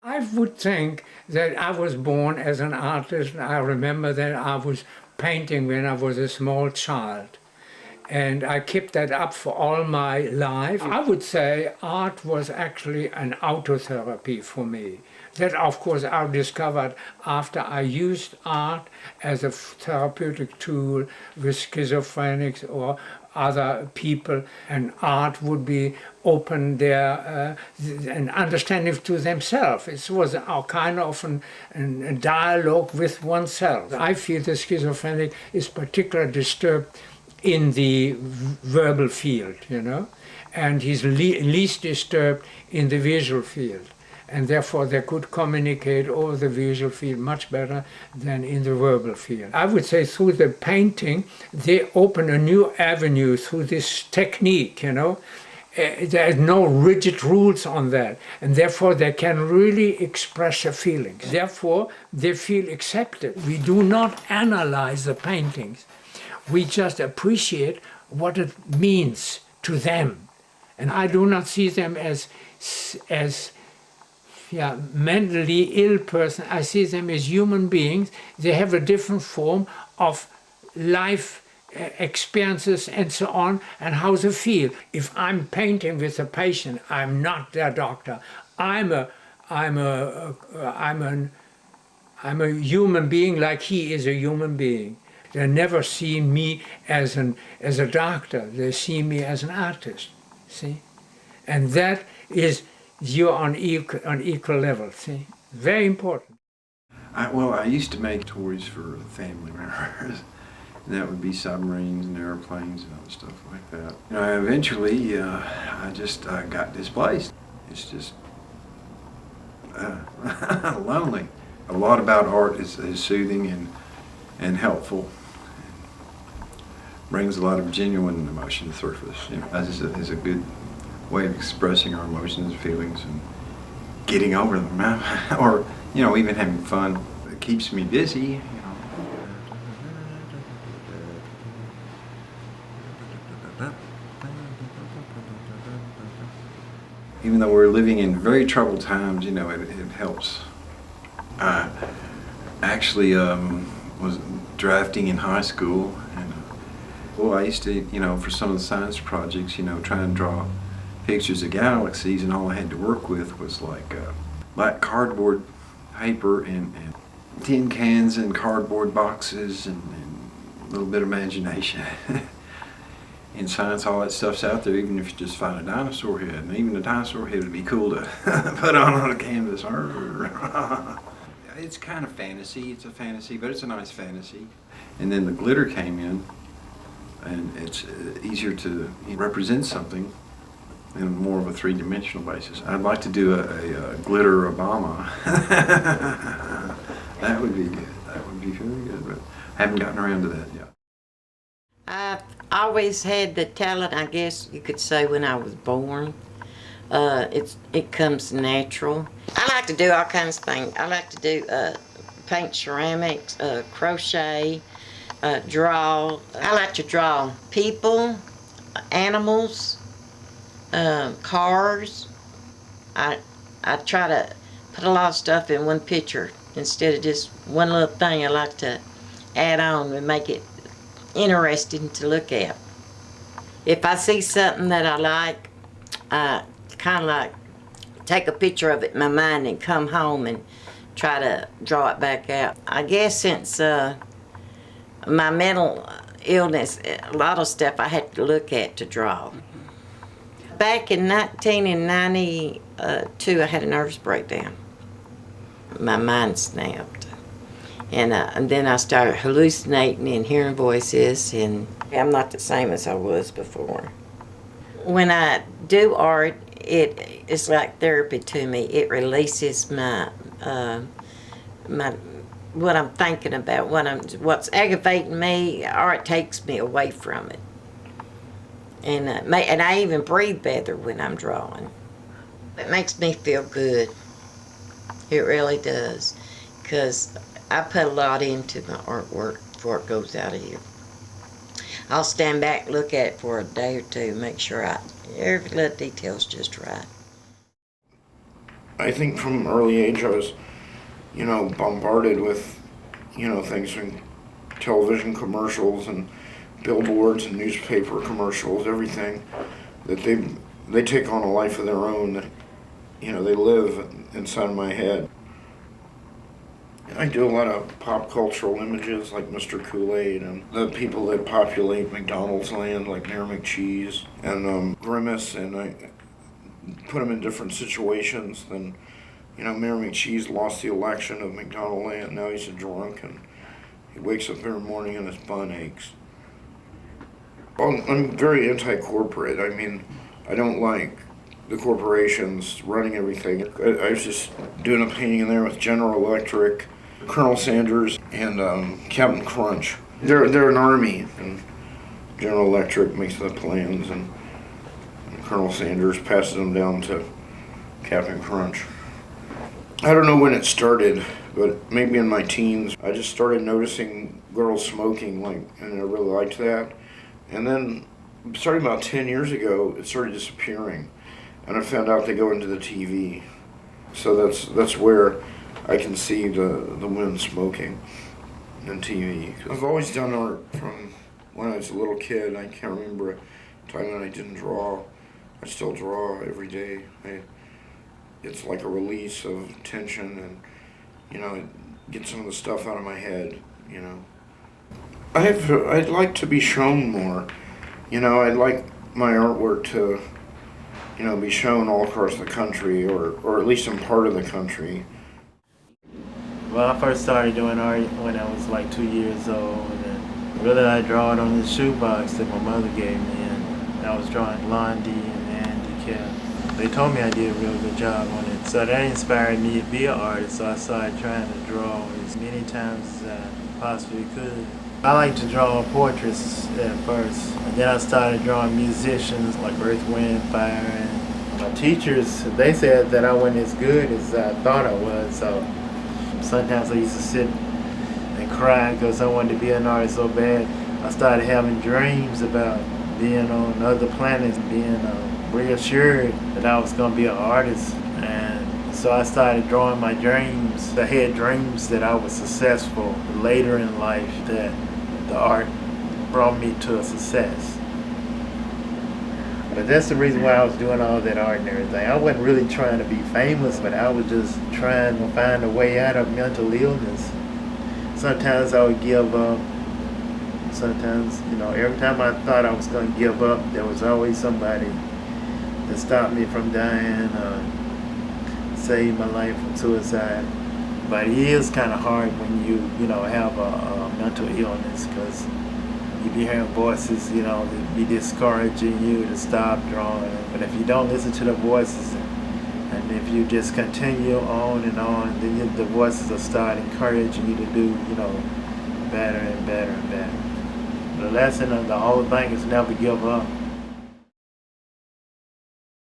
I would think that I was born as an artist. I remember that I was painting when I was a small child. And I kept that up for all my life. I would say art was actually an autotherapy for me. That, of course, I discovered after I used art as a therapeutic tool with schizophrenics or other people, and art would be open their an understanding to themselves. It was a kind of a dialogue with oneself. I feel the schizophrenic is particularly disturbed in the verbal field, you know, and he's least disturbed in the visual field. And therefore they could communicate over the visual field much better than in the verbal field. I would say through the painting, they open a new avenue through this technique, you know. There's no rigid rules on that, and therefore they can really express their feelings. Therefore, they feel accepted. We do not analyze the paintings. We just appreciate what it means to them. And I do not see them as mentally ill person. I see them as human beings. They have a different form of life experiences and so on, and how they feel. If I'm painting with a patient, I'm not their doctor. I'm a human being like he is a human being. They never see me as a doctor. They see me as an artist. See, and that is you're on equal level. See, very important. I used to make toys for family members. And that would be submarines and airplanes and other stuff like that. You know, eventually, I just got displaced. It's just lonely. A lot about art is soothing and helpful. Brings a lot of genuine emotion to the surface. You know, is a good way of expressing our emotions and feelings and getting over them, or you know, even having fun. It keeps me busy. You know. Even though we're living in very troubled times, you know, it helps. I actually was drafting in high school, and well, I used to, you know, for some of the science projects, you know, try and draw pictures of galaxies, and all I had to work with was like cardboard paper and tin cans and cardboard boxes and a little bit of imagination. In science, all that stuff's out there, even if you just find a dinosaur head. And even a dinosaur head would be cool to put on a canvas. It's kind of fantasy. It's a fantasy, but it's a nice fantasy. And then the glitter came in, and it's easier to represent something in more of a three-dimensional basis. I'd like to do a glitter Obama. That would be good. That would be very good, but I haven't gotten around to that yet. I've always had the talent, I guess you could say, when I was born. It comes natural. I like to do all kinds of things. I like to do paint ceramics, crochet, draw. I like to draw people, animals, cars. I try to put a lot of stuff in one picture instead of just one little thing. I like to add on and make it interesting to look at. If I see something that I like, I kind of like take a picture of it in my mind and come home and try to draw it back out. I guess since my mental illness, a lot of stuff I had to look at to draw. Back in 1992, I had a nervous breakdown. My mind snapped. And then I started hallucinating and hearing voices, and I'm not the same as I was before. When I do art, it's like therapy to me. It releases my what I'm thinking about, what's aggravating me. Art takes me away from it, and I even breathe better when I'm drawing. It makes me feel good. It really does, because I put a lot into my artwork before it goes out of here. I'll stand back, look at it for a day or two, make sure every little detail's just right. I think from an early age I was, bombarded with, things from television commercials and billboards and newspaper commercials, everything that they take on a life of their own that, they live inside my head. I do a lot of pop cultural images like Mr. Kool-Aid and the people that populate McDonald's land like Mayor McCheese and Grimace, and I put them in different situations. Then, Mayor McCheese lost the election of McDonald land. Now he's a drunk and he wakes up every morning and his bun aches. Well, I'm very anti-corporate. I mean, I don't like the corporations running everything. I was just doing a painting in there with General Electric, Colonel Sanders, and Captain Crunch. They're an army, and General Electric makes the plans, and Colonel Sanders passes them down to Captain Crunch. I don't know when it started, but maybe in my teens, I just started noticing girls smoking, and I really liked that. And then, starting about 10 years ago, it started disappearing, and I found out they go into the TV. So that's where I can see the women smoking in TV. I've always done art from when I was a little kid. I can't remember a time when I didn't draw. I still draw every day. It's like a release of tension, and it gets some of the stuff out of my head. I'd like to be shown more. I'd like my artwork to be shown all across the country, or at least in part of the country. Well, I first started doing art when I was like 2 years old, and really I drawed on the shoebox that my mother gave me, and I was drawing Blondie and Andy Cap. They told me I did a real good job on it, so that inspired me to be an artist, so I started trying to draw as many times as I possibly could. I like to draw portraits at first, and then I started drawing musicians like Earth, Wind, Fire, and my teachers, they said that I wasn't as good as I thought I was, so sometimes I used to sit and cry because I wanted to be an artist so bad. I started having dreams about being on other planets, being reassured that I was going to be an artist, and so I started drawing my dreams. I had dreams that I was successful later in life, that the art brought me to a success. But that's the reason why I was doing all that art and everything. I wasn't really trying to be famous, but I was just trying to find a way out of mental illness. Sometimes I would give up. Sometimes, every time I thought I was going to give up, there was always somebody that stopped me from dying, saved my life from suicide. But it is kind of hard when you have a mental illness, because you be hearing voices, that be discouraging you to stop drawing. But if you don't listen to the voices, and if you just continue on, then the voices will start encouraging you to do, better and better and better. The lesson of the whole thing is never give up.